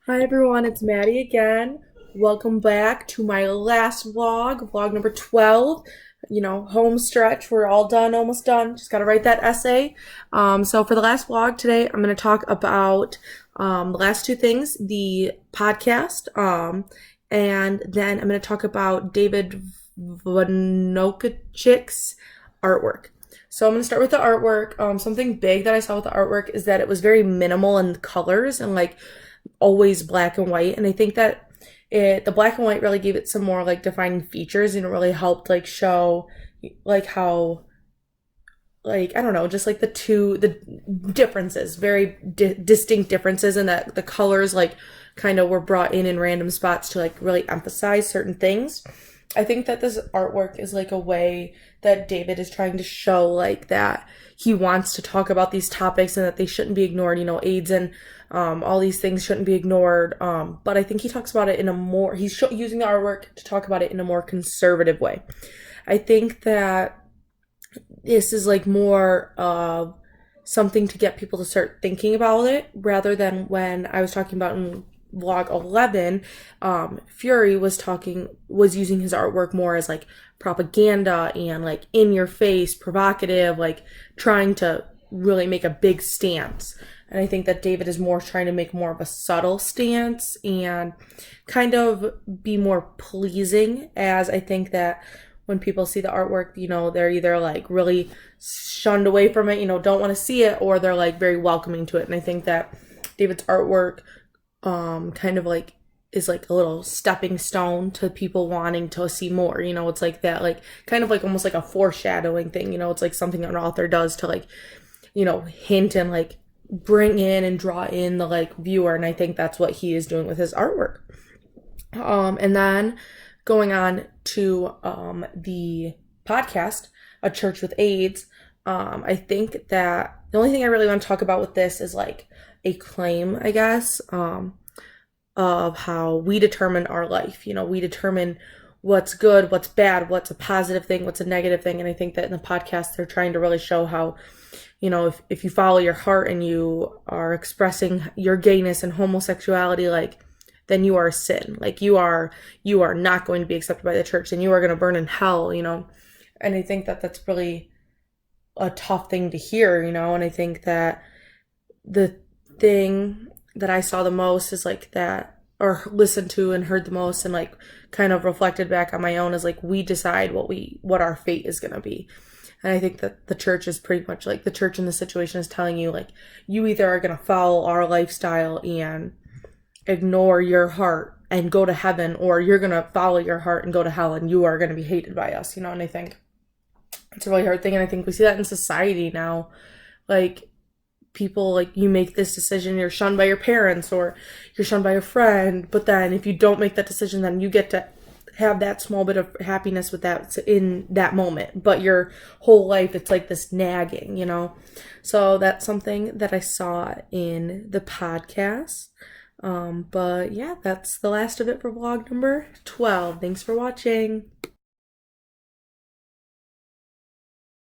Hi everyone, it's Maddie again. Welcome back to my last vlog number 12. Home stretch. We're all done, almost done. Just gotta write that essay. So for the last vlog today, I'm gonna talk about the last two things, the podcast, and then I'm gonna talk about David Vanokachik's artwork. So I'm gonna start with the artwork. Something big that I saw with the artwork is that it was very minimal in colors and like always black and white. And I think that the black and white really gave it some more like defining features, and it really helped like show like how, like, I don't know, just like the differences, very distinct differences, and that the colors like kind of were brought in random spots to like really emphasize certain things. I think that this artwork is like a way that David is trying to show like that he wants to talk about these topics and that they shouldn't be ignored. AIDS and all these things shouldn't be ignored. But I think he talks about it in a more, using the artwork to talk about it in a more conservative way. I think that this is like more of something to get people to start thinking about it, rather than when I was talking about in vlog 11, Fury was using his artwork more as like propaganda and like in your face, provocative, like trying to really make a big stance. And I think that David is more trying to make more of a subtle stance and kind of be more pleasing, as I think that when people see the artwork, they're either like really shunned away from it, don't want to see it, or they're like very welcoming to it. And I think that David's artwork kind of like is like a little stepping stone to people wanting to see more. It's like that, like kind of like almost like a foreshadowing thing. It's like something an author does to like, hint and like bring in and draw in the like viewer. And I think that's what he is doing with his artwork. And then going on to the podcast, A Church with AIDS. I think that the only thing I really want to talk about with this is like a claim, I guess, of how we determine our life. We determine what's good, what's bad, what's a positive thing, what's a negative thing. And I think that in the podcast, they're trying to really show how, if you follow your heart and you are expressing your gayness and homosexuality, like, then you are a sin. Like you are not going to be accepted by the church, and you are going to burn in hell, And I think that that's really a tough thing to hear, and I think that the thing that I saw the most is like that, or listened to and heard the most, and like kind of reflected back on my own, is like we decide what our fate is going to be. And I think that the church is pretty much like, the church in the situation is telling you like, you either are going to follow our lifestyle and ignore your heart and go to heaven, or you're going to follow your heart and go to hell, and you are going to be hated by us, And I think it's a really hard thing. And I think we see that in society now. Like, people, like, you make this decision, you're shunned by your parents or you're shunned by a friend, but then if you don't make that decision, then you get to have that small bit of happiness with that in that moment, but your whole life it's like this nagging, So that's something that I saw in the podcast. But yeah, that's the last of it for vlog number 12. Thanks for watching.